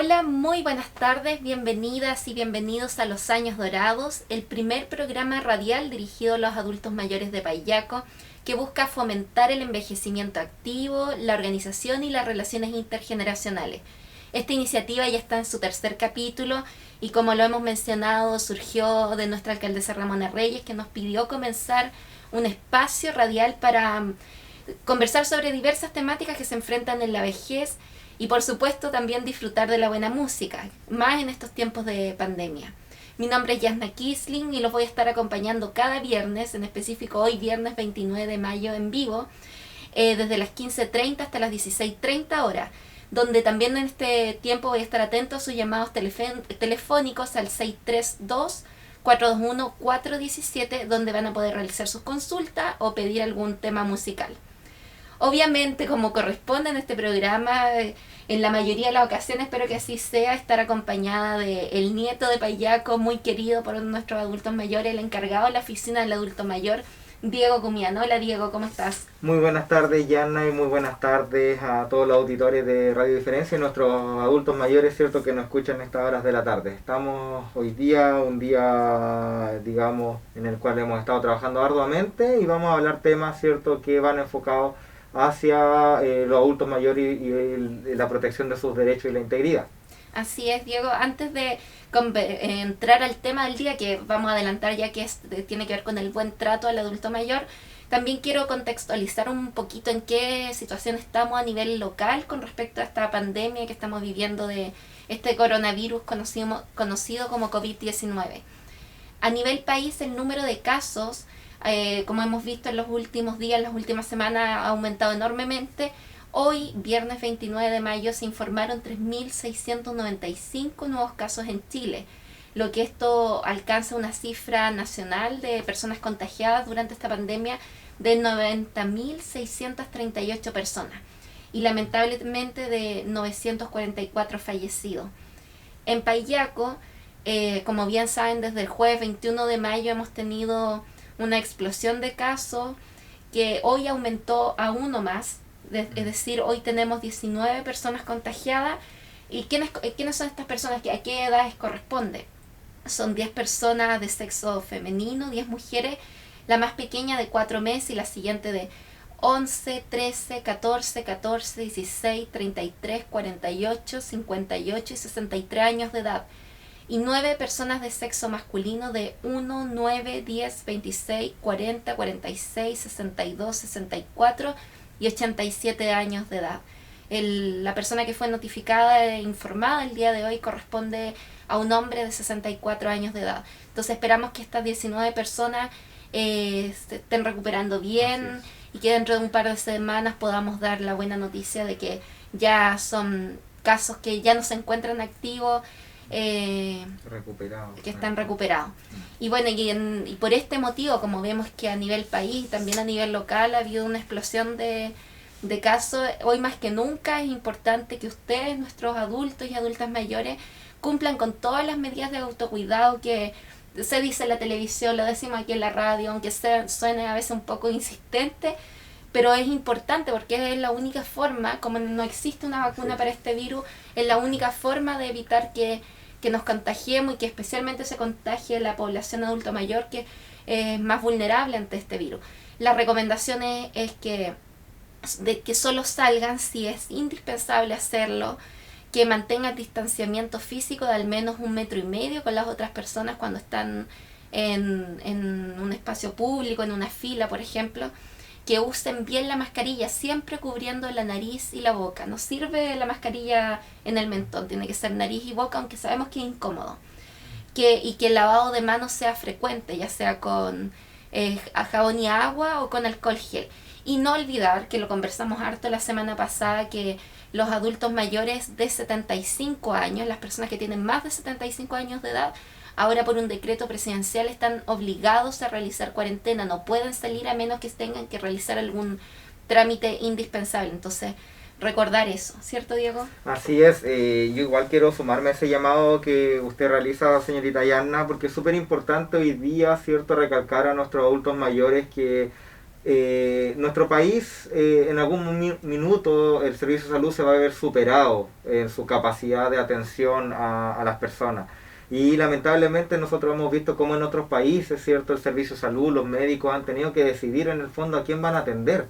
Hola, muy buenas tardes, bienvenidas y bienvenidos a Los Años Dorados, el primer programa radial dirigido a los adultos mayores de Payaco, que busca fomentar el envejecimiento activo, la organización y las relaciones intergeneracionales. Esta iniciativa ya está en su tercer capítulo y, como lo hemos mencionado, surgió de nuestra alcaldesa Ramona Reyes, que nos pidió comenzar un espacio radial para conversar sobre diversas temáticas que se enfrentan en la vejez y, por supuesto, también disfrutar de la buena música, más en estos tiempos de pandemia. Mi nombre es Yasna Kisling y los voy a estar acompañando cada viernes, en específico hoy viernes 29 de mayo en vivo, desde las 15:30 hasta las 16:30 horas, donde también en este tiempo voy a estar atento a sus llamados telefónicos al 632-421-417, donde van a poder realizar sus consultas o pedir algún tema musical. Obviamente, como corresponde en este programa, en la mayoría de las ocasiones, espero que así sea, estar acompañada de el nieto de Payaco, muy querido por nuestros adultos mayores, el encargado de la oficina del adulto mayor, Diego Cumián. Hola Diego, ¿cómo estás? Muy buenas tardes, Yanna, y muy buenas tardes a todos los auditores de Radio Diferencia y nuestros adultos mayores, cierto, que nos escuchan a estas horas de la tarde. Estamos hoy día, un día, digamos, en el cual hemos estado trabajando arduamente y vamos a hablar temas, cierto, que van enfocados hacia los adultos mayores y la protección de sus derechos y la integridad. Así es, Diego. Antes de entrar al tema del día, que vamos a adelantar ya que tiene que ver con el buen trato al adulto mayor, también quiero contextualizar un poquito en qué situación estamos a nivel local con respecto a esta pandemia que estamos viviendo de este coronavirus conocido como COVID-19. A nivel país, el número de casos, como hemos visto en los últimos días, en las últimas semanas, ha aumentado enormemente. Hoy, viernes 29 de mayo, se informaron 3.695 nuevos casos en Chile, lo que esto alcanza una cifra nacional de personas contagiadas durante esta pandemia de 90.638 personas y lamentablemente de 944 fallecidos. En Payaco, como bien saben, desde el jueves 21 de mayo hemos tenido una explosión de casos que hoy aumentó a uno más. Es decir, hoy tenemos 19 personas contagiadas. ¿Y quiénes son estas personas? ¿A qué edades corresponde? Son 10 personas de sexo femenino, 10 mujeres, la más pequeña de 4 meses y la siguiente de 11, 13, 14, 16, 33, 48, 58 y 63 años de edad. Y 9 personas de sexo masculino de 1, 9, 10, 26, 40, 46, 62, 64 y 87 años de edad. La persona que fue notificada e informada el día de hoy corresponde a un hombre de 64 años de edad. Entonces esperamos que estas 19 personas se estén recuperando bien y que dentro de un par de semanas podamos dar la buena noticia de que ya son casos que ya no se encuentran activos, que están recuperados. Y bueno, y por este motivo, como vemos que a nivel país, también a nivel local, ha habido una explosión de casos, hoy más que nunca es importante que ustedes, nuestros adultos y adultas mayores, cumplan con todas las medidas de autocuidado que se dice en la televisión, lo decimos aquí en la radio, aunque suene a veces un poco insistente, pero es importante porque es la única forma, como no existe una vacuna para este virus, es la única forma de evitar que nos contagiemos y que especialmente se contagie la población adulto mayor, que es más vulnerable ante este virus. La recomendación es que solo salgan si es indispensable hacerlo, que mantengan distanciamiento físico de al menos 1,5 metros con las otras personas cuando están en un espacio público, en una fila, por ejemplo, que usen bien la mascarilla, siempre cubriendo la nariz y la boca. No sirve la mascarilla en el mentón, tiene que ser nariz y boca, aunque sabemos que es incómodo. Y que el lavado de manos sea frecuente, ya sea con jabón y agua o con alcohol gel. Y no olvidar, que lo conversamos harto la semana pasada, que los adultos mayores de 75 años, las personas que tienen más de 75 años de edad, ahora por un decreto presidencial están obligados a realizar cuarentena, no pueden salir a menos que tengan que realizar algún trámite indispensable. Entonces, recordar eso, ¿cierto, Diego? Así es, yo igual quiero sumarme a ese llamado que usted realiza, señorita Yanna, porque es súper importante hoy día, cierto, recalcar a nuestros adultos mayores que nuestro país en algún minuto el servicio de salud se va a ver superado en su capacidad de atención a las personas. Y lamentablemente nosotros hemos visto cómo en otros países, ¿cierto?, el servicio de salud, los médicos han tenido que decidir en el fondo a quién van a atender.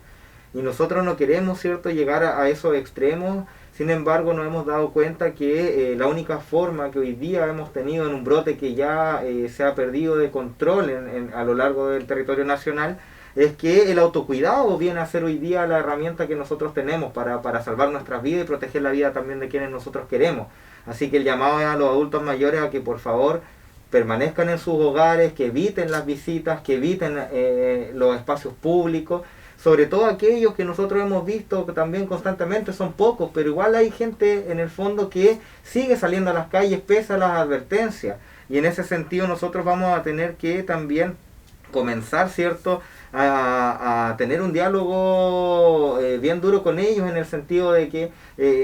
Y nosotros no queremos, ¿cierto?, llegar a esos extremos. Sin embargo, nos hemos dado cuenta que la única forma que hoy día hemos tenido en un brote que ya se ha perdido de control a lo largo del territorio nacional es que el autocuidado viene a ser hoy día la herramienta que nosotros tenemos para salvar nuestras vidas y proteger la vida también de quienes nosotros queremos. Así que el llamado es a los adultos mayores a que por favor permanezcan en sus hogares, que eviten las visitas, que eviten los espacios públicos, sobre todo aquellos que nosotros hemos visto que también constantemente son pocos, pero igual hay gente en el fondo que sigue saliendo a las calles pese a las advertencias. Y en ese sentido nosotros vamos a tener que también comenzar, ¿cierto?, a tener un diálogo bien duro con ellos, en el sentido de que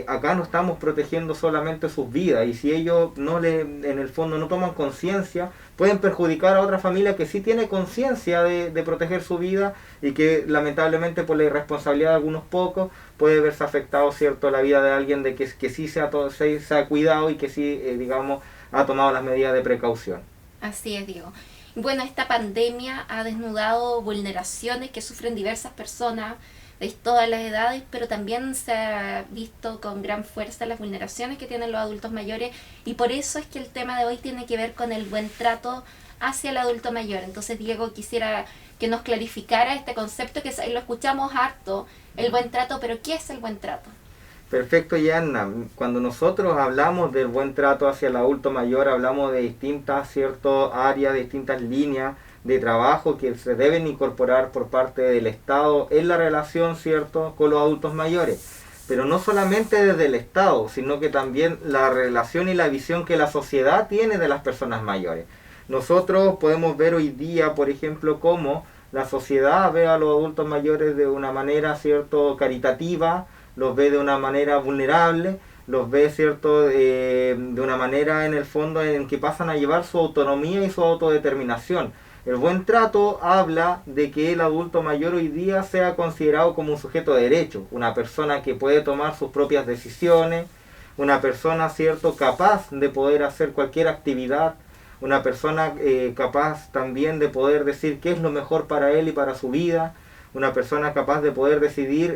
acá no estamos protegiendo solamente sus vidas, y si ellos en el fondo no toman conciencia, pueden perjudicar a otra familia que sí tiene conciencia de proteger su vida y que lamentablemente por la irresponsabilidad de algunos pocos puede verse afectado, ¿cierto?, la vida de alguien de que sí se ha cuidado y que sí, digamos, ha tomado las medidas de precaución. Así es, Diego. Bueno, esta pandemia ha desnudado vulneraciones que sufren diversas personas de todas las edades, pero también se ha visto con gran fuerza las vulneraciones que tienen los adultos mayores, y por eso es que el tema de hoy tiene que ver con el buen trato hacia el adulto mayor. Entonces, Diego, quisiera que nos clarificara este concepto que lo escuchamos harto, el buen trato, pero ¿qué es el buen trato? Perfecto, Yanna. Cuando nosotros hablamos del buen trato hacia el adulto mayor, hablamos de distintas, ¿cierto?, áreas, de distintas líneas de trabajo que se deben incorporar por parte del Estado en la relación, ¿cierto?, con los adultos mayores. Pero no solamente desde el Estado, sino que también la relación y la visión que la sociedad tiene de las personas mayores. Nosotros podemos ver hoy día, por ejemplo, cómo la sociedad ve a los adultos mayores de una manera, ¿cierto?, caritativa, los ve de una manera vulnerable, los ve, ¿cierto?, de una manera en el fondo en que pasan a llevar su autonomía y su autodeterminación. El buen trato habla de que el adulto mayor hoy día sea considerado como un sujeto de derecho, una persona que puede tomar sus propias decisiones, una persona, ¿cierto?, capaz de poder hacer cualquier actividad, una persona capaz también de poder decir qué es lo mejor para él y para su vida, una persona capaz de poder decidir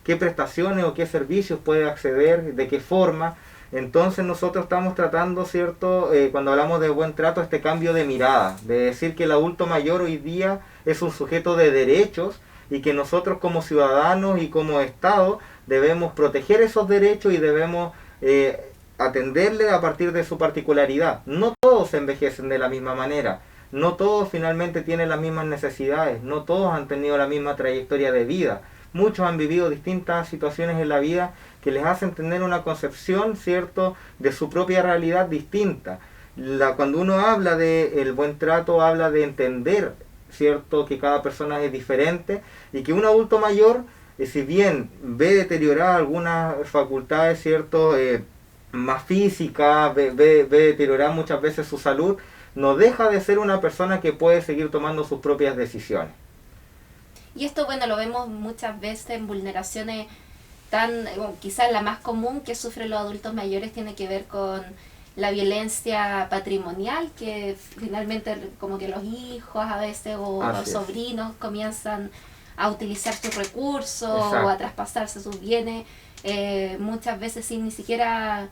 qué prestaciones o qué servicios puede acceder, de qué forma. Entonces nosotros estamos tratando, ¿cierto?, cuando hablamos de buen trato, este cambio de mirada, de decir que el adulto mayor hoy día es un sujeto de derechos y que nosotros como ciudadanos y como Estado debemos proteger esos derechos y debemos atenderle a partir de su particularidad. No todos envejecen de la misma manera. No todos finalmente tienen las mismas necesidades, no todos han tenido la misma trayectoria de vida. Muchos han vivido distintas situaciones en la vida que les hacen tener una concepción, ¿cierto?, de su propia realidad distinta. Cuando uno habla de el buen trato, habla de entender, ¿cierto?, que cada persona es diferente y que un adulto mayor, si bien ve deteriorar algunas facultades, ¿cierto?, más físicas, ve deteriorar muchas veces su salud, no deja de ser una persona que puede seguir tomando sus propias decisiones. Y esto, bueno, lo vemos muchas veces en vulneraciones quizás la más común que sufren los adultos mayores tiene que ver con la violencia patrimonial, que finalmente como que los hijos a veces o los sobrinos comienzan a utilizar sus recursos. Exacto. O a traspasarse sus bienes, muchas veces sin ni siquiera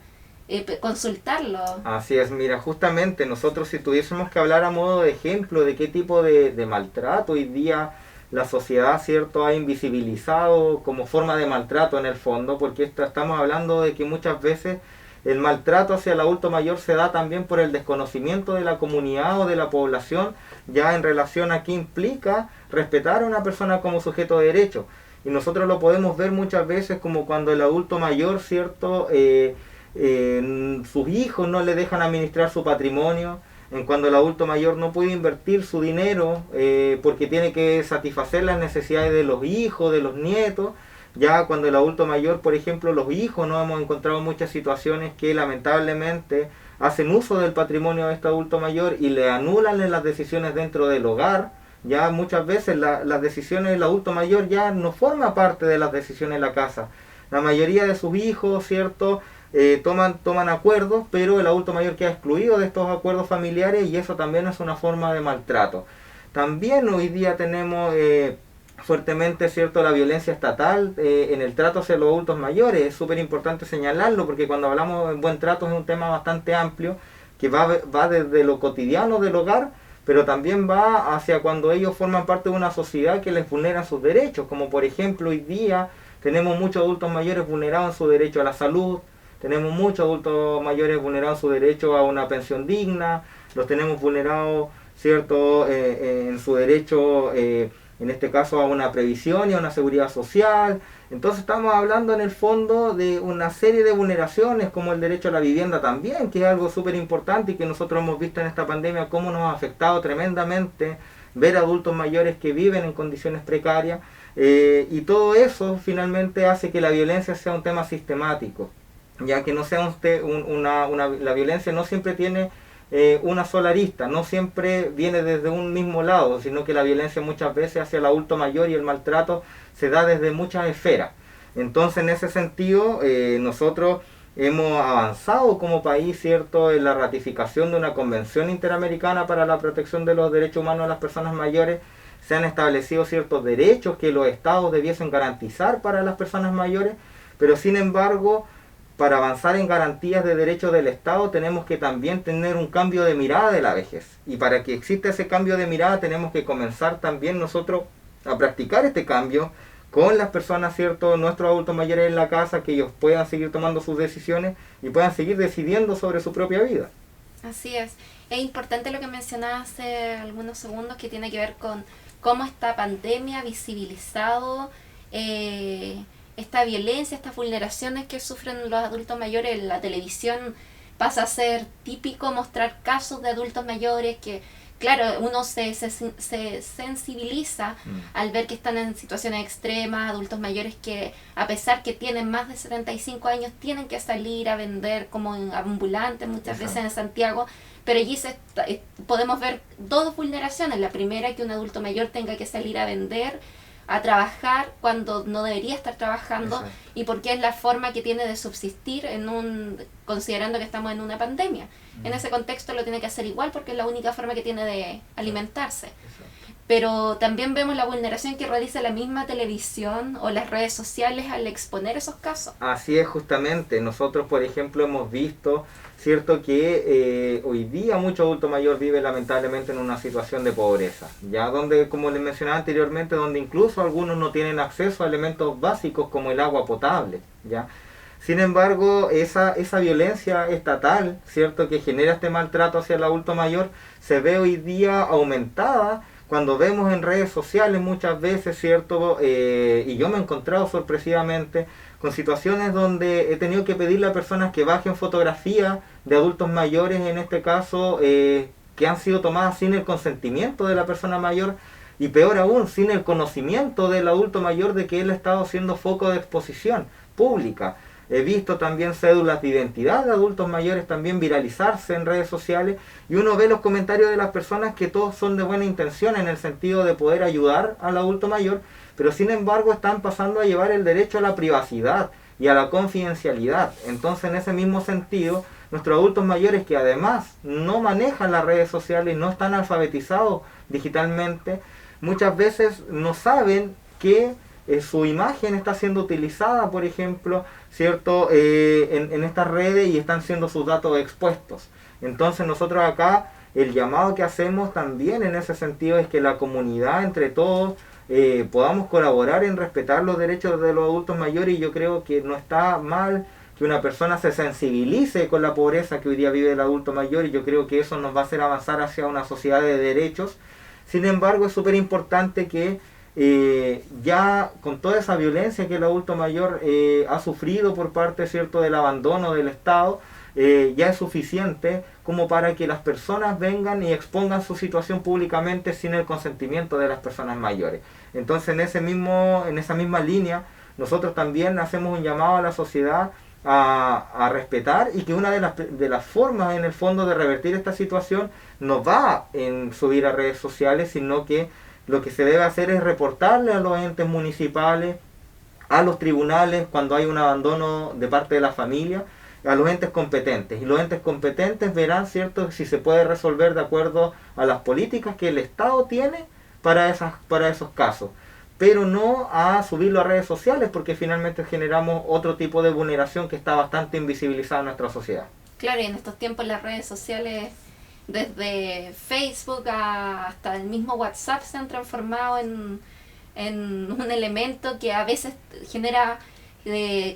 consultarlo. Así es, mira, justamente nosotros si tuviésemos que hablar a modo de ejemplo de qué tipo de maltrato hoy día la sociedad, ¿cierto?, ha invisibilizado como forma de maltrato en el fondo, porque estamos hablando de que muchas veces el maltrato hacia el adulto mayor se da también por el desconocimiento de la comunidad o de la población, ya en relación a qué implica respetar a una persona como sujeto de derecho. Y nosotros lo podemos ver muchas veces como cuando el adulto mayor, ¿cierto?, sus hijos no le dejan administrar su patrimonio, en cuando el adulto mayor no puede invertir su dinero porque tiene que satisfacer las necesidades de los hijos, de los nietos. Ya cuando el adulto mayor, por ejemplo, los hijos, no hemos encontrado muchas situaciones que lamentablemente hacen uso del patrimonio de este adulto mayor y le anulan las decisiones dentro del hogar, Ya muchas veces las decisiones del adulto mayor ya no forma parte de las decisiones de la casa. La mayoría de sus hijos, ¿cierto? Toman acuerdos, pero el adulto mayor queda excluido de estos acuerdos familiares y eso también es una forma de maltrato. También hoy día tenemos fuertemente, ¿cierto?, la violencia estatal en el trato hacia los adultos mayores. Es súper importante señalarlo porque cuando hablamos de buen trato es un tema bastante amplio que va desde lo cotidiano del hogar, pero también va hacia cuando ellos forman parte de una sociedad que les vulnera sus derechos, como por ejemplo hoy día tenemos muchos adultos mayores vulnerados en su derecho a la salud, tenemos muchos adultos mayores vulnerados en su derecho a una pensión digna, los tenemos vulnerados, ¿cierto?, en su derecho, en este caso, a una previsión y a una seguridad social. Entonces estamos hablando en el fondo de una serie de vulneraciones como el derecho a la vivienda también, que es algo súper importante y que nosotros hemos visto en esta pandemia cómo nos ha afectado tremendamente ver adultos mayores que viven en condiciones precarias, y todo eso finalmente hace que la violencia sea un tema sistemático, ya que no sea la violencia no siempre tiene una sola arista, no siempre viene desde un mismo lado, sino que la violencia muchas veces hacia el adulto mayor y el maltrato se da desde muchas esferas. Entonces, en ese sentido, nosotros hemos avanzado como país, ¿cierto?, en la ratificación de una Convención Interamericana para la Protección de los Derechos Humanos de las Personas Mayores. Se han establecido ciertos derechos que los estados debiesen garantizar para las personas mayores, pero sin embargo, para avanzar en garantías de derechos del Estado tenemos que también tener un cambio de mirada de la vejez. Y para que exista ese cambio de mirada tenemos que comenzar también nosotros a practicar este cambio con las personas, ¿cierto?, nuestros adultos mayores en la casa, que ellos puedan seguir tomando sus decisiones y puedan seguir decidiendo sobre su propia vida. Así es. Es importante lo que mencionaba hace algunos segundos, que tiene que ver con cómo esta pandemia ha visibilizado esta violencia, estas vulneraciones que sufren los adultos mayores. En la televisión pasa a ser típico mostrar casos de adultos mayores que, claro, uno se sensibiliza al ver que están en situaciones extremas, adultos mayores que, a pesar que tienen más de 75 años, tienen que salir a vender como ambulantes muchas veces en Santiago, pero allí podemos ver dos vulneraciones. La primera, que un adulto mayor tenga que salir a vender, a trabajar cuando no debería estar trabajando. Exacto. Y porque es la forma que tiene de subsistir considerando que estamos en una pandemia. En ese contexto lo tiene que hacer igual porque es la única forma que tiene de alimentarse. Exacto. Pero también vemos la vulneración que realiza la misma televisión o las redes sociales al exponer esos casos. Así es, justamente. Nosotros, por ejemplo, hemos visto, cierto, que hoy día mucho adulto mayor vive lamentablemente en una situación de pobreza, ya donde, como les mencionaba anteriormente, donde incluso algunos no tienen acceso a elementos básicos como el agua potable, ya. Sin embargo, esa violencia estatal, cierto, que genera este maltrato hacia el adulto mayor, se ve hoy día aumentada cuando vemos en redes sociales muchas veces, ¿cierto? Y yo me he encontrado sorpresivamente con situaciones donde he tenido que pedirle a personas que bajen fotografías de adultos mayores, en este caso, que han sido tomadas sin el consentimiento de la persona mayor, y peor aún, sin el conocimiento del adulto mayor de que él ha estado siendo foco de exposición pública. He visto también cédulas de identidad de adultos mayores también viralizarse en redes sociales, y uno ve los comentarios de las personas que todos son de buena intención en el sentido de poder ayudar al adulto mayor, pero sin embargo están pasando a llevar el derecho a la privacidad y a la confidencialidad. Entonces, en ese mismo sentido, nuestros adultos mayores, que además no manejan las redes sociales y no están alfabetizados digitalmente, muchas veces no saben que su imagen está siendo utilizada, por ejemplo, ¿cierto?, en estas redes, y están siendo sus datos expuestos. Entonces nosotros acá, el llamado que hacemos también en ese sentido es que la comunidad, entre todos, podamos colaborar en respetar los derechos de los adultos mayores, y yo creo que no está mal que una persona se sensibilice con la pobreza que hoy día vive el adulto mayor, y yo creo que eso nos va a hacer avanzar hacia una sociedad de derechos. Sin embargo, es súper importante que ya con toda esa violencia que el adulto mayor ha sufrido por parte, ¿cierto?, del abandono del Estado, ya es suficiente como para que las personas vengan y expongan su situación públicamente sin el consentimiento de las personas mayores. Entonces, en esa misma línea, nosotros también hacemos un llamado a la sociedad a respetar, y que una de las formas en el fondo de revertir esta situación no va en subir a redes sociales, sino que lo que se debe hacer es reportarle a los entes municipales, a los tribunales cuando hay un abandono de parte de la familia, a los entes competentes. Y los entes competentes verán, ¿cierto?, si se puede resolver de acuerdo a las políticas que el Estado tiene para esos casos. Pero no a subirlo a redes sociales, porque finalmente generamos otro tipo de vulneración que está bastante invisibilizada en nuestra sociedad. Claro, y en estos tiempos las redes sociales, desde Facebook hasta el mismo WhatsApp, se han transformado en un elemento que a veces genera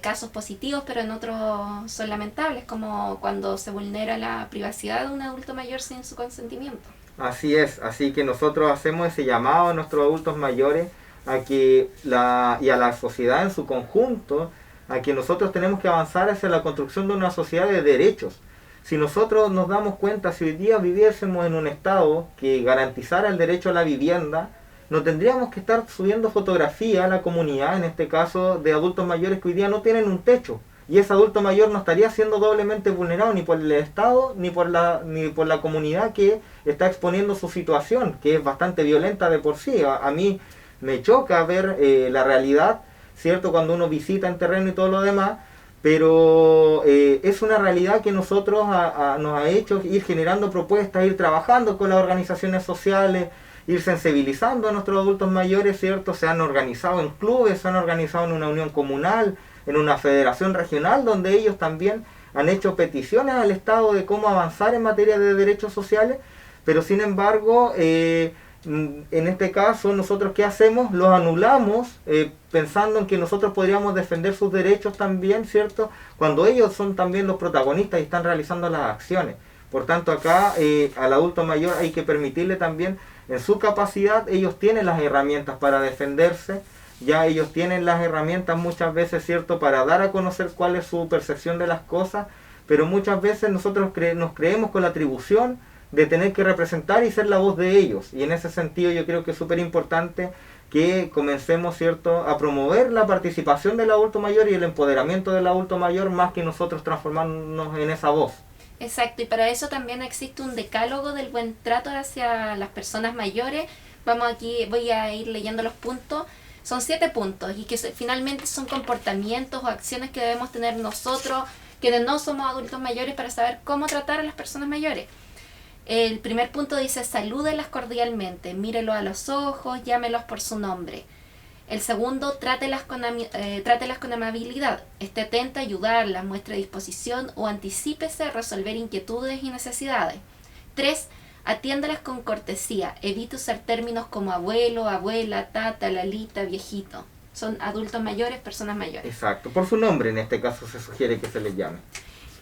casos positivos, pero en otros son lamentables, como cuando se vulnera la privacidad de un adulto mayor sin su consentimiento. Así es, así que nosotros hacemos ese llamado a nuestros adultos mayores a que y a la sociedad en su conjunto, a que nosotros tenemos que avanzar hacia la construcción de una sociedad de derechos. Si nosotros nos damos cuenta, si hoy día viviésemos en un estado que garantizara el derecho a la vivienda, no tendríamos que estar subiendo fotografía a la comunidad, en este caso de adultos mayores que hoy día no tienen un techo. Y ese adulto mayor no estaría siendo doblemente vulnerado ni por el Estado ni por la comunidad que está exponiendo su situación, que es bastante violenta de por sí. A mí me choca ver la realidad, ¿cierto?, cuando uno visita en terreno y todo lo demás, pero es una realidad que nosotros nos ha hecho ir generando propuestas, ir trabajando con las organizaciones sociales, ir sensibilizando a nuestros adultos mayores, ¿cierto? Se han organizado en clubes, se han organizado en una unión comunal, en una federación regional, donde ellos también han hecho peticiones al Estado de cómo avanzar en materia de derechos sociales, pero sin embargo, en este caso, nosotros ¿qué hacemos? Los anulamos, pensando en que nosotros podríamos defender sus derechos también, ¿cierto?, cuando ellos son también los protagonistas y están realizando las acciones. Por tanto, acá al adulto mayor hay que permitirle también, en su capacidad, ellos tienen las herramientas para defenderse, ya ellos tienen las herramientas muchas veces, ¿cierto?, para dar a conocer cuál es su percepción de las cosas, pero muchas veces nosotros nos creemos con la atribución de tener que representar y ser la voz de ellos. Y en ese sentido yo creo que es súper importante que comencemos, ¿cierto?, a promover la participación del adulto mayor y el empoderamiento del adulto mayor, más que nosotros transformarnos en esa voz. Exacto, y para eso también existe un decálogo del buen trato hacia las personas mayores. Voy a ir leyendo los puntos. Son 7 puntos y que finalmente son comportamientos o acciones que debemos tener nosotros, quienes no somos adultos mayores, para saber cómo tratar a las personas mayores. El primer punto dice: salúdelas cordialmente, mírelos a los ojos, llámelos por su nombre. El segundo, trátelas con amabilidad, esté atenta a ayudarlas, muestre disposición o anticípese a resolver inquietudes y necesidades. 3. Atiéndalas con cortesía, evite usar términos como abuelo, abuela, tata, lalita, viejito. Son adultos mayores, personas mayores. Exacto, por su nombre en este caso se sugiere que se les llame.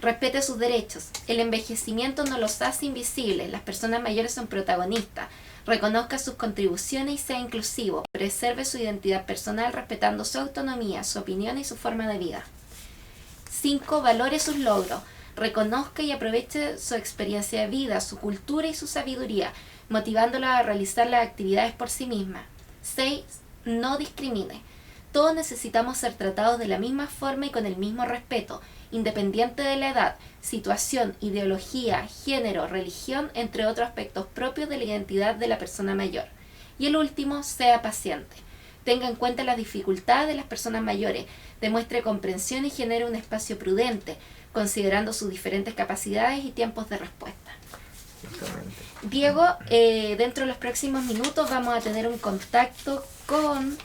Respete sus derechos. El envejecimiento no los hace invisibles, las personas mayores son protagonistas. Reconozca sus contribuciones y sea inclusivo. Preserve su identidad personal respetando su autonomía, su opinión y su forma de vida. 5. Valore sus logros. Reconozca y aproveche su experiencia de vida, su cultura y su sabiduría, motivándola a realizar las actividades por sí misma. 6. No discrimine. Todos necesitamos ser tratados de la misma forma y con el mismo respeto, independiente de la edad, situación, ideología, género, religión, entre otros aspectos propios de la identidad de la persona mayor. Y el último, sea paciente. Tenga en cuenta las dificultades de las personas mayores, demuestre comprensión y genere un espacio prudente, considerando sus diferentes capacidades y tiempos de respuesta. Exactamente. Diego, dentro de los próximos minutos vamos a tener un contacto con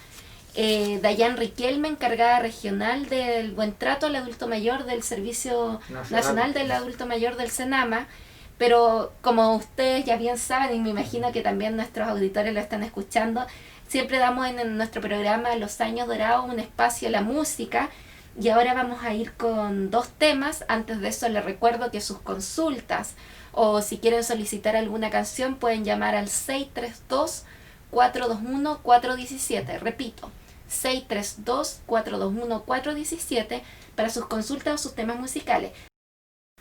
Dayan Riquelme, encargada regional del buen trato al adulto mayor del Servicio Nacional del Adulto Mayor del Senama, pero como ustedes ya bien saben, y me imagino que también nuestros auditores lo están escuchando, siempre damos en nuestro programa Los Años Dorados un espacio a la música, y ahora vamos a ir con 2 temas. Antes de eso les recuerdo que sus consultas o si quieren solicitar alguna canción pueden llamar al 632-421-417, repito, 632-421-417 para sus consultas o sus temas musicales.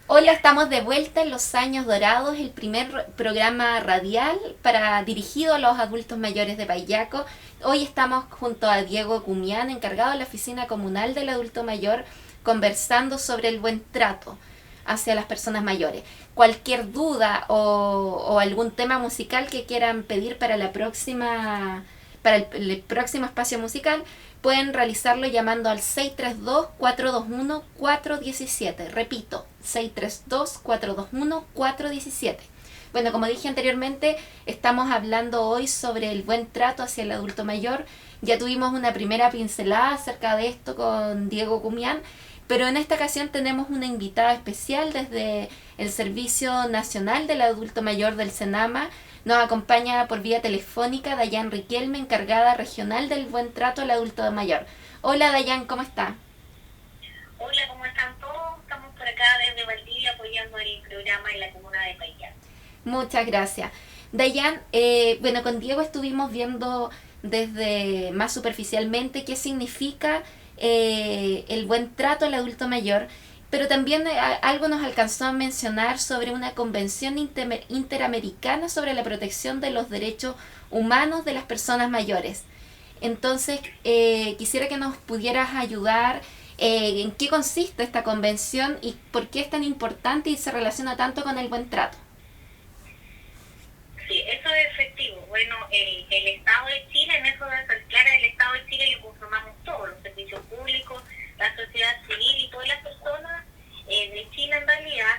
Hola, estamos de vuelta en Los Años Dorados, el primer programa radial dirigido a los adultos mayores de Paillaco. Hoy estamos junto a Diego Cumián, encargado de la Oficina Comunal del Adulto Mayor, conversando sobre el buen trato hacia las personas mayores. Cualquier duda o algún tema musical que quieran pedir para el próximo espacio musical, pueden realizarlo llamando al 632-421-417. Repito, 632-421-417. Bueno, como dije anteriormente, estamos hablando hoy sobre el buen trato hacia el adulto mayor. Ya tuvimos una primera pincelada acerca de esto con Diego Cumián, pero en esta ocasión tenemos una invitada especial desde el Servicio Nacional del Adulto Mayor del Senama. Nos acompaña por vía telefónica Dayan Riquelme, encargada regional del buen trato al adulto mayor. Hola Dayan, ¿cómo está? Hola, ¿cómo están todos? Estamos por acá desde Valdivia apoyando el programa en la comuna de Paillaco. Muchas gracias. Dayan, bueno, con Diego estuvimos viendo desde más superficialmente qué significa el buen trato al adulto mayor, pero también algo nos alcanzó a mencionar sobre una convención interamericana sobre la protección de los derechos humanos de las personas mayores. Entonces, quisiera que nos pudieras ayudar en qué consiste esta convención y por qué es tan importante y se relaciona tanto con el buen trato. Sí, eso es efectivo. Bueno, el Estado de Chile, en eso de ser clara, el Estado de Chile lo conformamos todos, los servicios públicos, la sociedad civil y todas las personas de Chile en realidad,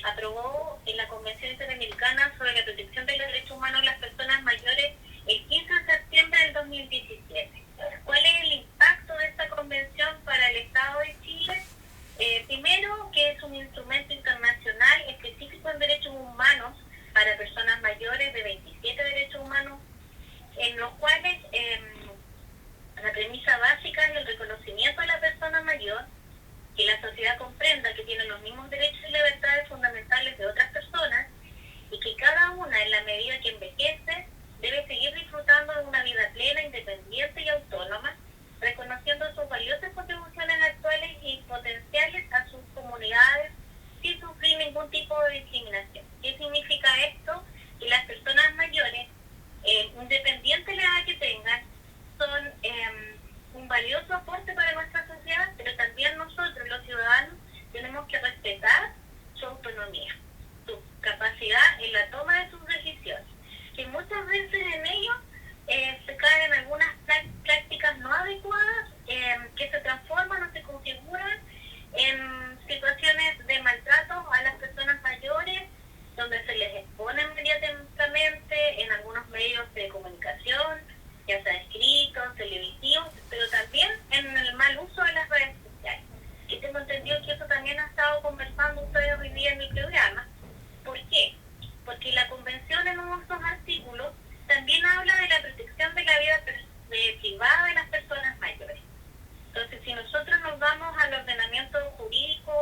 aprobó en la Convención Interamericana sobre la protección de los derechos humanos de las personas mayores el 15 de septiembre del 2017. ¿Cuál es el impacto de esta convención para el Estado de Chile? Primero, que es un instrumento internacional específico en derechos humanos para personas mayores de 27 derechos humanos, en los cuales la premisa básica es el reconocimiento de la persona mayor, que la sociedad comprenda que tiene los mismos derechos y libertades fundamentales de otras personas y que cada una, en la medida que envejece, debe seguir disfrutando de una vida plena, independiente y autónoma, reconociendo sus valiosas contribuciones actuales y potenciales a sus comunidades sin sufrir ningún tipo de discriminación. ¿Qué significa esto? Que las personas mayores, independiente de la edad que tengan, son un valioso aporte para nuestra sociedad, pero también nosotros, los ciudadanos, tenemos que respetar su autonomía, su capacidad en la toma de sus decisiones, que muchas veces en ellos se caen en algunas prácticas no adecuadas, que se transforman o se configuran en situaciones de maltrato a las personas mayores, donde se les expone inmediatamente en algunos medios de comunicación, ya sea escritos, televisivos, pero también en el mal uso de las redes sociales. Y tengo entendido que eso también ha estado conversando ustedes hoy día en mi programa. ¿Por qué? Porque la Convención en unos dos artículos también habla de la protección de la vida privada de las personas mayores. Entonces, si nosotros nos vamos al ordenamiento jurídico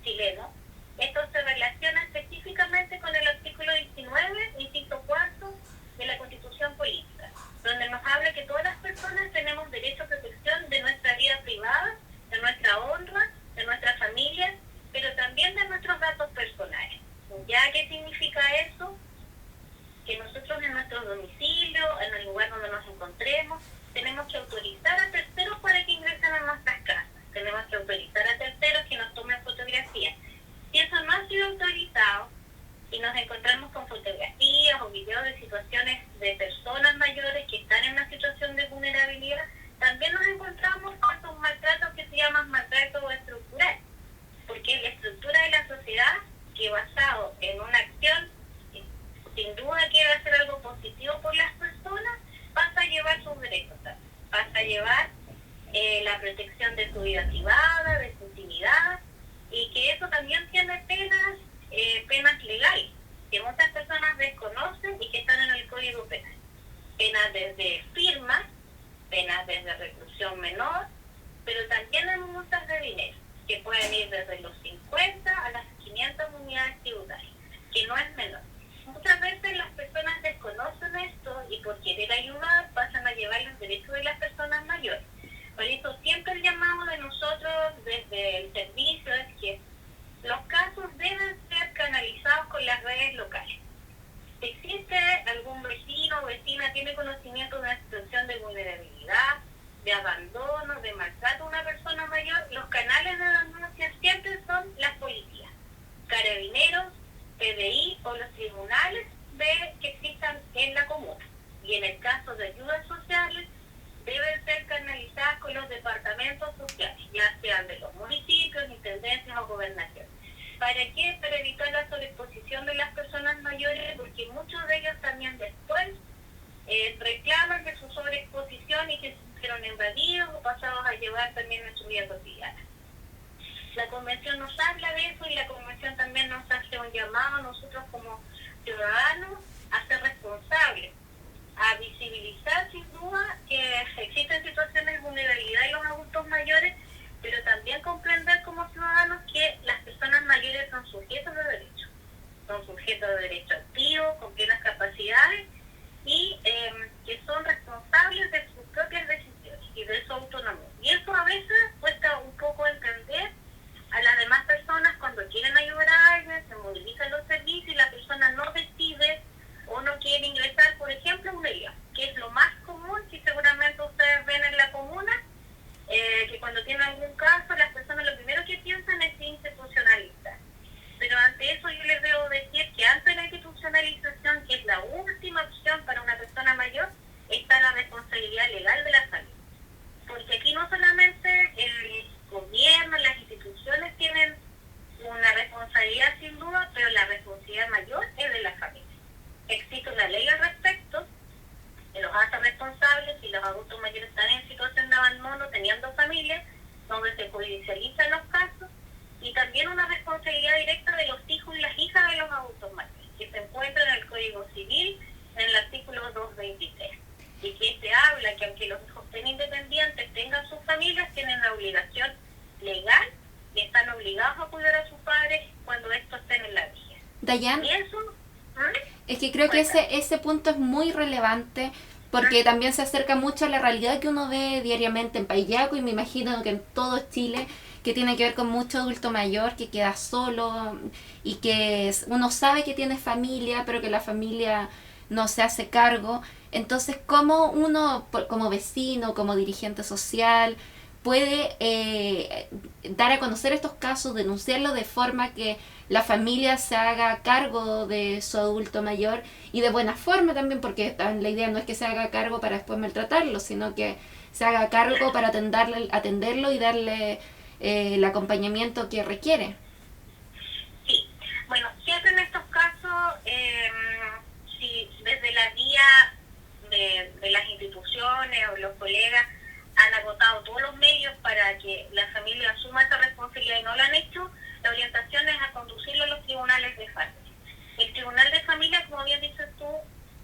chileno, esto se relaciona específicamente con el artículo 19, inciso 4 de la Constitución Política, donde nos habla que todas las personas tenemos derecho a protección de nuestra vida privada, de nuestra honra, de nuestra familia, pero también de nuestros datos personales. ¿Ya qué significa eso? Que nosotros en nuestro domicilio, en el lugar donde nos encontremos, tenemos que autorizar a terceros para que ingresen a nuestras casas. Tenemos que autorizar a terceros que nos tomen fotografías. Si eso no ha sido autorizado y nos encontramos con fotografías o videos de situaciones de personas mayores que están en una situación de vulnerabilidad, también nos encontramos con un maltrato que se llama maltrato estructural, porque la estructura de la sociedad, que basado en una acción, sin duda quiere hacer algo positivo por las personas, pasa a llevar sus derechos, pasa a llevar la protección de su vida privada, de su intimidad, y que eso también tiene penas legales, que muchas personas desconocen y que están en el Código Penal. Penas desde firmas, penas desde reclusión menor, pero también hay multas de dinero, que pueden ir desde los 50 a las 500 unidades tributarias, que no es menor. Muchas veces las personas desconocen esto y por querer ayudar pasan a llevar los derechos de las personas mayores. Por eso siempre el llamado de nosotros desde el servicio es que los casos deben ser canalizados con las redes locales. Si existe algún vecino o vecina tiene conocimiento de una situación de vulnerabilidad, de abandono, de maltrato a una persona mayor, los canales de denuncia siempre son las policías. carabineros, PDI o los tribunales que existan en la comuna. Y en el caso de ayudas sociales, deben ser canalizadas con los departamentos sociales, ya sean de los municipios, intendencias o gobernaciones. ¿Para qué? Para evitar la sobreexposición de las personas mayores, porque muchos de ellos también después reclaman de su sobreexposición y que se fueron invadidos o pasados a llevar también en su vida cotidiana. La Convención nos habla de eso y la Convención también nos hace un llamado a nosotros como ciudadanos a ser responsables, a visibilizar sin duda que existen situaciones de vulnerabilidad en los adultos mayores, pero también comprender como ciudadanos que las personas mayores son sujetos de derechos. Son sujetos de derecho activo, con plenas capacidades y que son responsables de sus propias decisiones y de su autonomía. Y eso a veces cuesta un poco entender a las demás personas cuando quieren ayudar a alguien, se movilizan los servicios y la persona no decide o no quiere ingresar, por ejemplo, a un EIA, que es lo más común que seguramente ustedes ven en la comuna, que cuando tienen algún caso, las personas lo primero que piensan es institucionalizar. Pero ante eso yo les debo decir que antes de la institucionalización, que es la última opción para una persona mayor, está la responsabilidad legal de la familia. Porque aquí no solamente el gobierno, las instituciones tienen una responsabilidad sin duda, pero la responsabilidad mayor es de la familia. Existe una ley al respecto que los hace responsables si los adultos mayores están en situación de abandono, teniendo familia, donde se judicializan los casos, y también una responsabilidad directa de los hijos y las hijas de los adultos mayores, que se encuentra en el Código Civil, en el artículo 223, y que se habla que aunque los hijos estén independientes, tengan sus familias, tienen la obligación legal y están obligados a cuidar a sus padres cuando estos estén en la vejez. Dayan, Y eso... es que creo que ese punto es muy relevante porque también se acerca mucho a la realidad que uno ve diariamente en Payaco y me imagino que en todo Chile, que tiene que ver con mucho adulto mayor que queda solo y que uno sabe que tiene familia, pero que la familia no se hace cargo. Entonces, ¿cómo uno, como vecino, como dirigente social, puede dar a conocer estos casos, denunciarlos de forma que la familia se haga cargo de su adulto mayor y de buena forma también, porque la idea no es que se haga cargo para después maltratarlo, sino que se haga cargo para atenderlo y darle el acompañamiento que requiere? Sí, bueno, siempre en estos casos, si desde la vía de las instituciones o los colegas han agotado todos los medios para que la familia asuma esa responsabilidad y no lo han hecho, la orientación es a conducirlo a los tribunales de familia. El tribunal de familia, como bien dices tú,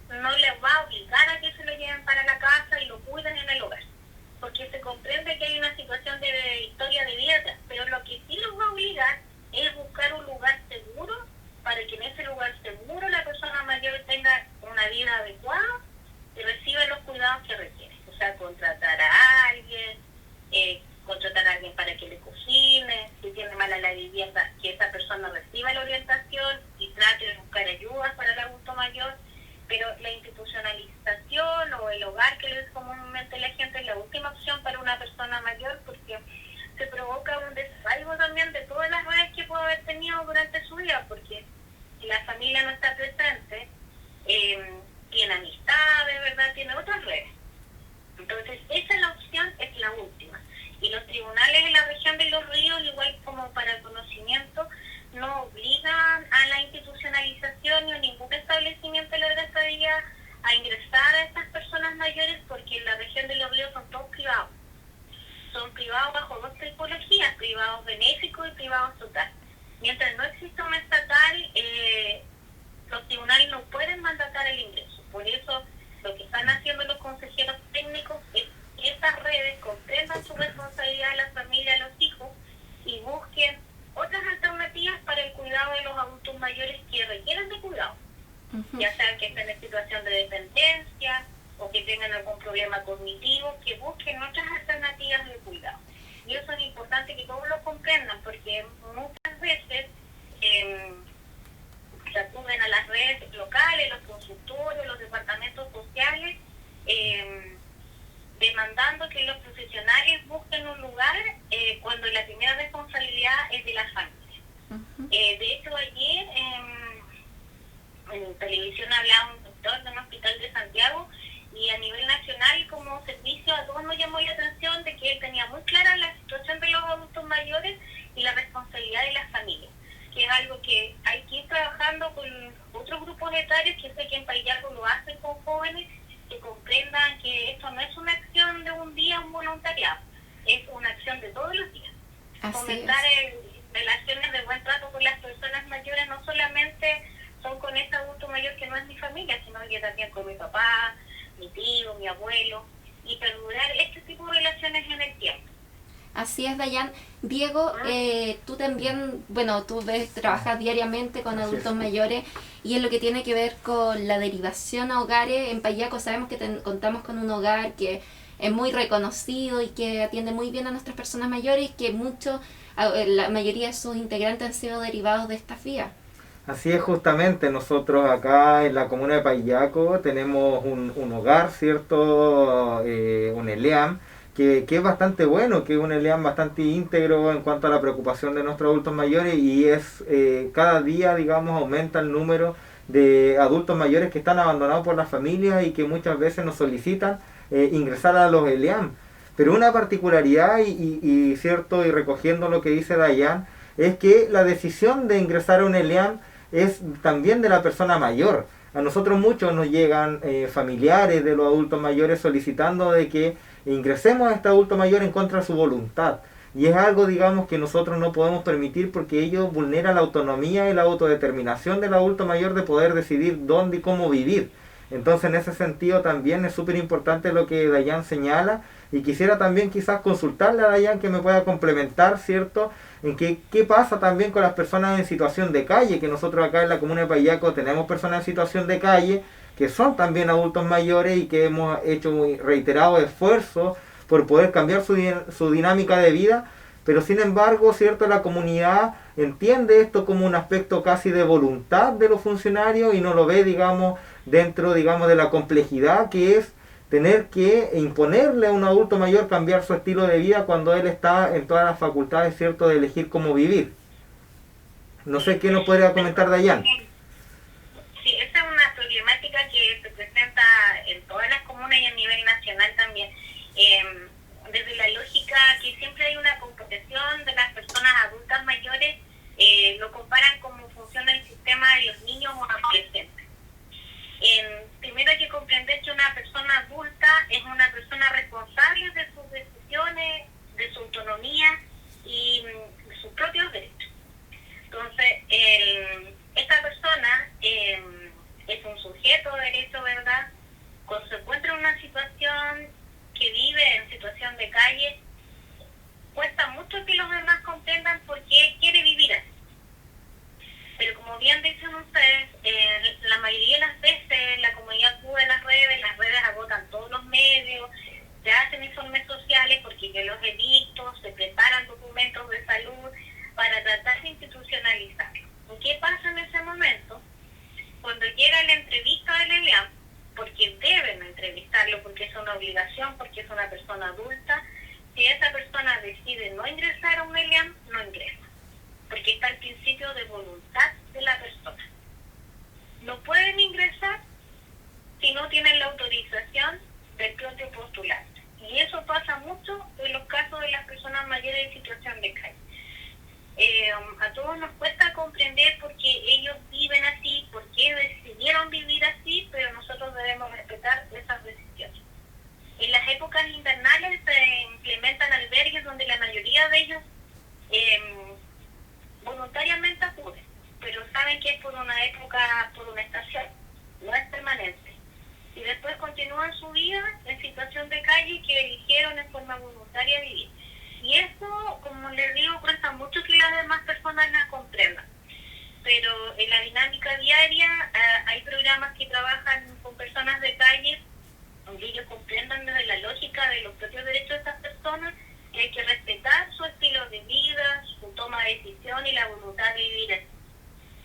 no les va a obligar a que se lo lleven para la casa y lo cuiden en el hogar, porque se comprende que hay una situación de historia de vida, pero lo que sí los va a obligar es buscar un lugar seguro para que en ese lugar seguro la persona mayor tenga una vida adecuada y reciba los cuidados que requiere. O sea, contratar a alguien para que le cocine, si tiene mala la vivienda, que esa persona reciba la orientación y trate de buscar ayudas para el adulto mayor, pero la institucionalización o el hogar, que es comúnmente la gente, es la última opción para una persona mayor, porque se provoca un desarraigo también de todas las redes que puede haber tenido durante su vida, porque si la familia no está presente, tiene amistades, ¿verdad? Tiene otras redes. Entonces, esa es la opción, es la última. Y los tribunales en la región de Los Ríos, igual como para conocimiento, no obligan a la institucionalización ni a ningún establecimiento de larga estadía a ingresar a estas personas mayores, porque en la región de Los Ríos son todos privados. Son privados bajo dos tipologías, privados benéficos y privados totales. Mientras no exista un estatal, los tribunales no pueden mandatar el ingreso. Por eso, lo que están haciendo los consejeros técnicos es que estas redes comprendan su responsabilidad de la familia, de los hijos, y busquen otras alternativas para el cuidado de los adultos mayores que requieren de cuidado. Ya sea que estén en situación de dependencia o que tengan algún problema cognitivo, que busquen otras alternativas de cuidado. Y eso es importante que todos lo comprendan, porque muchas veces se acuden a las redes locales, los consultorios, los departamentos sociales, demandando que los profesionales busquen un lugar cuando la primera responsabilidad es de la familia. De hecho, ayer en televisión hablaba un doctor de un hospital de Santiago y a nivel nacional como servicio a todos nos llamó la atención de que él tenía muy clara la situación de los adultos mayores y la responsabilidad de las familias, que es algo que hay que ir trabajando con otros grupos etarios, que sé que en Paillaco lo hacen con jóvenes, que comprendan que esto no es una acción de un día, un voluntariado, es una acción de todos los días. Fomentar relaciones de buen trato con las personas mayores no solamente son con ese adulto mayor que no es mi familia, sino que también con mi papá, mi tío, mi abuelo, y perdurar este tipo de relaciones en el tiempo. Así es, Dayan. Diego, tú también, bueno, trabajas diariamente con adultos mayores y en lo que tiene que ver con la derivación a hogares, en Paillaco sabemos que contamos con un hogar que es muy reconocido y que atiende muy bien a nuestras personas mayores, que la mayoría de sus integrantes han sido derivados de esta FIA. Así es, justamente nosotros acá en la comuna de Paillaco tenemos un hogar, ¿cierto? Un ELEAM, que es bastante bueno, que es un ELEAM bastante íntegro en cuanto a la preocupación de nuestros adultos mayores y cada día, digamos, aumenta el número de adultos mayores que están abandonados por las familias y que muchas veces nos solicitan ingresar a los ELEAM. Pero una particularidad, cierto, y recogiendo lo que dice Dayan, es que la decisión de ingresar a un ELEAM es también de la persona mayor. A nosotros muchos nos llegan familiares de los adultos mayores solicitando de que ingresemos a este adulto mayor en contra de su voluntad. Y es algo, digamos, que nosotros no podemos permitir porque ello vulnera la autonomía y la autodeterminación del adulto mayor de poder decidir dónde y cómo vivir. Entonces, en ese sentido también es súper importante lo que Dayan señala y quisiera también quizás consultarle a Dayan que me pueda complementar, ¿cierto?, en qué pasa también con las personas en situación de calle, que nosotros acá en la comuna de Paillaco tenemos personas en situación de calle que son también adultos mayores y que hemos hecho muy reiterados esfuerzos por poder cambiar su dinámica de vida, pero sin embargo, ¿cierto?, la comunidad entiende esto como un aspecto casi de voluntad de los funcionarios y no lo ve, digamos, dentro, digamos, de la complejidad que es tener que imponerle a un adulto mayor cambiar su estilo de vida cuando él está en todas las facultades, ¿cierto?, de elegir cómo vivir. No sé qué nos podría comentar Dayan. Sí, esa es una problemática que se presenta en todas las comunas y a nivel nacional también. Desde la lógica que siempre hay una competición de las personas adultas mayores, lo comparan como funciona el sistema de los niños o adolescentes. Primero hay que comprender que una persona adulta es una persona responsable de sus decisiones, de su autonomía y de sus propios derechos. Entonces, esta persona es un sujeto de derecho, ¿verdad? Cuando se encuentra en una situación que vive en situación de calle, cuesta mucho que los demás comprendan por qué quiere vivir así. Pero como bien dicen ustedes, la mayoría de las veces la comunidad acude a las redes agotan todos los medios, se hacen informes sociales porque yo los he visto, se preparan documentos de salud para tratar de institucionalizarlo. ¿Y qué pasa en ese momento? Cuando llega la entrevista del ELEAM, porque deben entrevistarlo, porque es una obligación, porque es una persona adulta, si esa persona decide no ingresar a un ELEAM, no ingresa. Porque está el principio de voluntad de la persona. No pueden ingresar si no tienen la autorización del propio postulante. Y eso pasa mucho en los casos de las personas mayores en situación de calle. A todos nos cuesta comprender por qué ellos viven así, por qué decidieron vivir así, pero nosotros debemos respetar esas decisiones. En las épocas invernales se implementan albergues donde la mayoría de ellos voluntariamente acuden, pero saben que es por una época, por una estación, no es permanente. Y después continúan su vida en situación de calle que eligieron en forma voluntaria vivir. Y eso, como les digo, cuesta mucho que las demás personas la comprendan. Pero en la dinámica diaria hay programas que trabajan con personas de calle, donde ellos comprendan desde la lógica de los propios derechos de estas personas, que hay que respetar su estilo de vida, su toma de decisión y la voluntad de vivir así.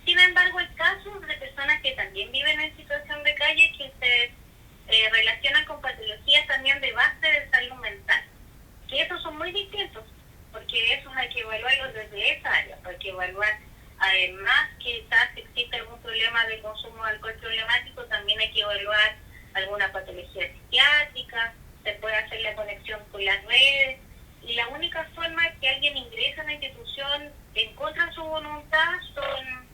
Sin embargo, hay casos de personas que también viven en situación de calle que se relacionan con patologías también de base de salud mental, que esos son muy distintos, porque esos hay que evaluarlos desde esa área, hay que evaluar Además, quizás si existe algún problema de consumo de alcohol problemático, también hay que evaluar alguna patología psiquiátrica, se puede hacer la conexión con las redes, y la única forma que alguien ingresa a una institución en contra de su voluntad son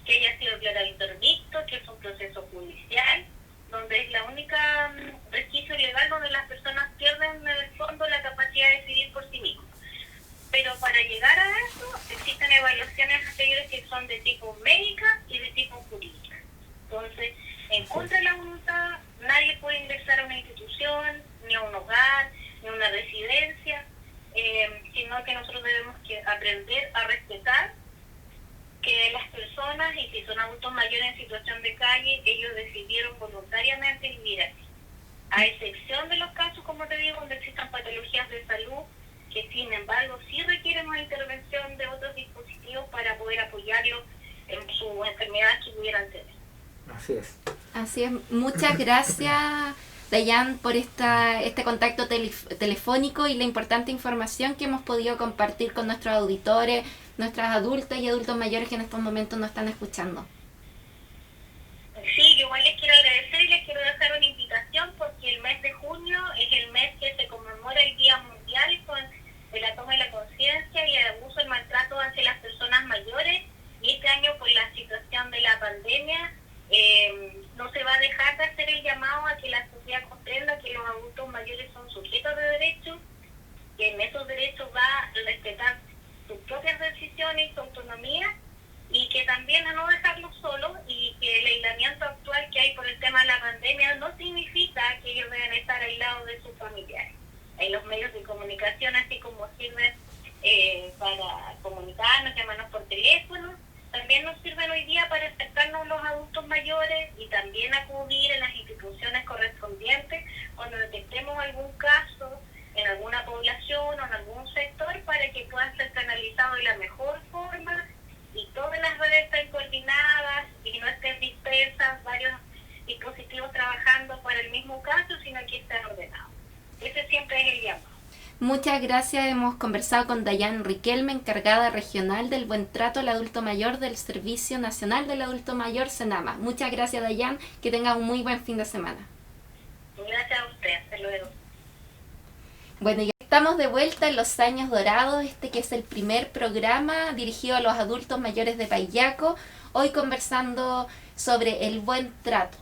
que haya sido declarado interdicto, que es un proceso judicial, donde es la única resquicio legal donde las personas pierden en el fondo la capacidad de decidir por sí mismos. Pero para llegar a eso existen evaluaciones anteriores que son de tipo médica y de tipo jurídica. Entonces, en contra de la voluntad, nadie puede ingresar a una institución, ni a un hogar, ni a una residencia, sino que nosotros debemos que aprender a respetar que las personas, y si son adultos mayores en situación de calle, ellos decidieron voluntariamente vivir así. A excepción de los casos, como te digo, donde existan patologías de salud, que sin embargo sí requieren una intervención de otros dispositivos para poder apoyarlos en sus enfermedades que pudieran tener. Así es. Así es. Muchas gracias, Dayan, por este contacto telefónico y la importante información que hemos podido compartir con nuestros auditores, nuestras adultas y adultos mayores que en estos momentos nos están escuchando. Sí, yo igual les quiero agradecer y les quiero dejar una invitación porque el mes de junio es el mes que se conmemora el Día Mundial de la Toma de la Conciencia y el abuso y maltrato hacia las personas mayores, y este año por la situación de la pandemia no se va a dejar de hacer el llamado a que la sociedad comprenda que los adultos mayores son sujetos de derechos, que en esos derechos va a respetar sus propias decisiones y su autonomía, y que también a no dejarlos solos, y que el aislamiento actual que hay por el tema de la pandemia no significa que ellos deben estar aislados de sus familiares. En los medios de comunicación, así como sirven para comunicarnos, llamarnos por teléfono, también nos sirven hoy día para acercarnos a los adultos mayores y también acudir en las instituciones correspondientes cuando detectemos algún caso en alguna población o en algún sector, para que puedan ser canalizados de la mejor forma y todas las redes estén coordinadas y no estén dispersas varios dispositivos trabajando para el mismo caso, sino que estén ordenados. Ese siempre es el llamado. Muchas gracias. Hemos conversado con Dayan Riquelme, encargada regional del buen trato al adulto mayor del Servicio Nacional del Adulto Mayor, SENAMA. Muchas gracias, Dayan. Que tenga un muy buen fin de semana. Gracias a usted. Hasta luego. Bueno, ya estamos de vuelta en los años dorados, que es el primer programa dirigido a los adultos mayores de Paillaco, hoy conversando sobre el buen trato.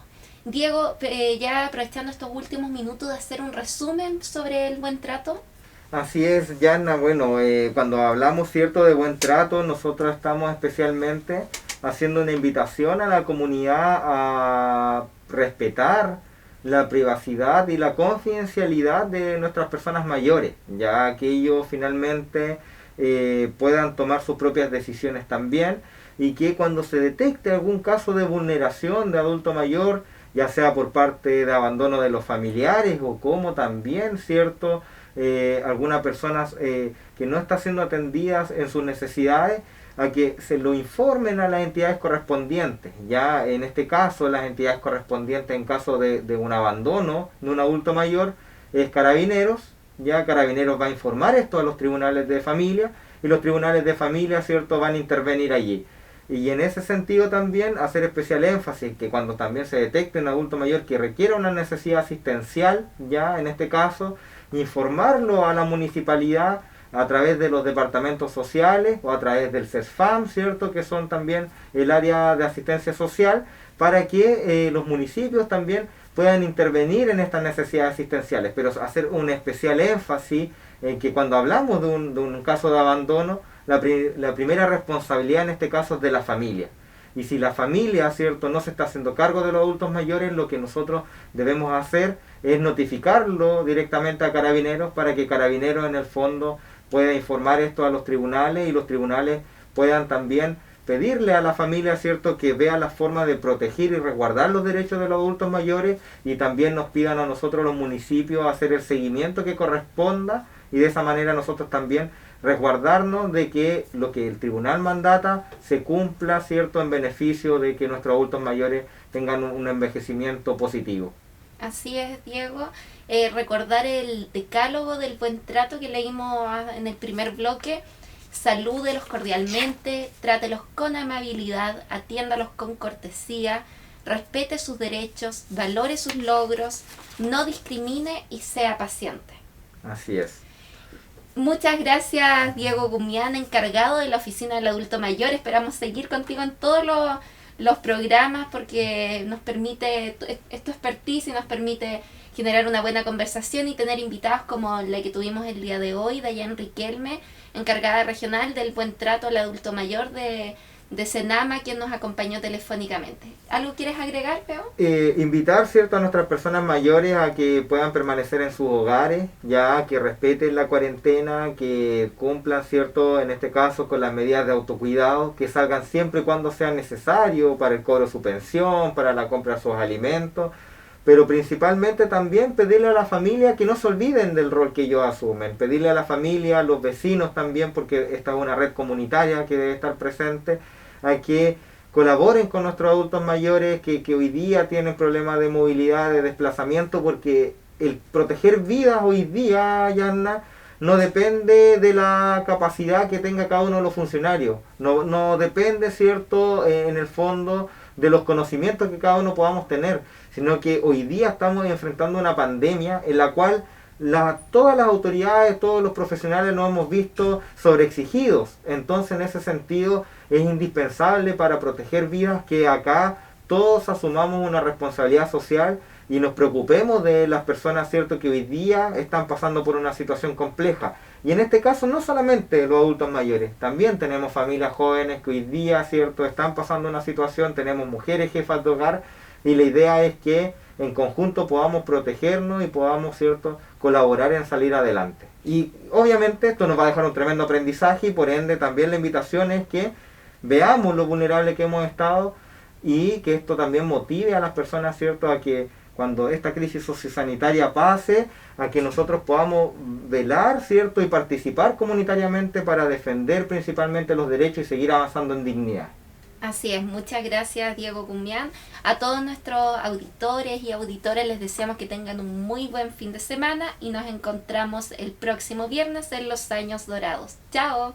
Diego, ya aprovechando estos últimos minutos de hacer un resumen sobre el buen trato. Así es, Yana. Bueno, cuando hablamos, cierto, de buen trato, nosotros estamos especialmente haciendo una invitación a la comunidad a respetar la privacidad y la confidencialidad de nuestras personas mayores, ya que ellos finalmente puedan tomar sus propias decisiones también, y que cuando se detecte algún caso de vulneración de adulto mayor, ya sea por parte de abandono de los familiares o como también, cierto, algunas personas que no están siendo atendidas en sus necesidades, a que se lo informen a las entidades correspondientes. Ya en este caso, las entidades correspondientes en caso de un abandono de un adulto mayor es Carabineros. Ya Carabineros va a informar esto a los tribunales de familia, y los tribunales de familia, cierto, van a intervenir allí. Y en ese sentido también hacer especial énfasis que cuando también se detecte un adulto mayor que requiera una necesidad asistencial, ya en este caso, informarlo a la municipalidad a través de los departamentos sociales o a través del CESFAM, ¿cierto?, que son también el área de asistencia social, para que los municipios también puedan intervenir en estas necesidades asistenciales, pero hacer un especial énfasis en que cuando hablamos de un caso de abandono, la primera responsabilidad en este caso es de la familia. Y si la familia, ¿cierto?, no se está haciendo cargo de los adultos mayores, lo que nosotros debemos hacer es notificarlo directamente a Carabineros, para que Carabineros en el fondo pueda informar esto a los tribunales, y los tribunales puedan también pedirle a la familia, ¿cierto?, que vea la forma de proteger y resguardar los derechos de los adultos mayores, y también nos pidan a nosotros los municipios hacer el seguimiento que corresponda, y de esa manera nosotros también resguardarnos de que lo que el tribunal mandata se cumpla, ¿cierto?, en beneficio de que nuestros adultos mayores tengan un envejecimiento positivo. Así es, Diego. Recordar el decálogo del buen trato que leímos en el primer bloque. salúdelos cordialmente, trátelos con amabilidad, atiéndalos con cortesía, respete sus derechos, valore sus logros, no discrimine y sea paciente. Así es. Muchas gracias, Diego Gumián, encargado de la Oficina del Adulto Mayor. Esperamos seguir contigo en todos los programas porque nos permite, es tu expertise y nos permite generar una buena conversación y tener invitados como la que tuvimos el día de hoy, Dayan Riquelme, encargada regional del buen trato al adulto mayor de Senama, quien nos acompañó telefónicamente. ¿Algo quieres agregar, Peo? Invitar, ¿cierto?, a nuestras personas mayores a que puedan permanecer en sus hogares, ya que respeten la cuarentena, que cumplan, ¿cierto?, en este caso con las medidas de autocuidado, que salgan siempre y cuando sea necesario para el cobro de su pensión, para la compra de sus alimentos, pero principalmente también pedirle a la familia que no se olviden del rol que ellos asumen, pedirle a la familia, a los vecinos también, porque esta es una red comunitaria que debe estar presente, a que colaboren con nuestros adultos mayores que hoy día tienen problemas de movilidad, de desplazamiento, porque el proteger vidas hoy día, Yanna, no depende de la capacidad que tenga cada uno de los funcionarios, no depende, ¿cierto?, en el fondo de los conocimientos que cada uno podamos tener, sino que hoy día estamos enfrentando una pandemia en la cual todas las autoridades, todos los profesionales nos hemos visto sobreexigidos. Entonces, en ese sentido, es indispensable para proteger vidas que acá todos asumamos una responsabilidad social y nos preocupemos de las personas, ¿cierto?, que hoy día están pasando por una situación compleja. Y en este caso no solamente los adultos mayores, también tenemos familias jóvenes que hoy día, ¿cierto?, están pasando una situación, tenemos mujeres jefas de hogar, y la idea es que en conjunto podamos protegernos y podamos, ¿cierto?, colaborar en salir adelante. Y obviamente esto nos va a dejar un tremendo aprendizaje y por ende también la invitación es que veamos lo vulnerable que hemos estado y que esto también motive a las personas, ¿cierto?, a que cuando esta crisis sociosanitaria pase, a que nosotros podamos velar, ¿cierto?, y participar comunitariamente para defender principalmente los derechos y seguir avanzando en dignidad. Así es, muchas gracias, Diego Gumián. A todos nuestros auditores y auditoras les deseamos que tengan un muy buen fin de semana y nos encontramos el próximo viernes en Los Años Dorados. ¡Chao!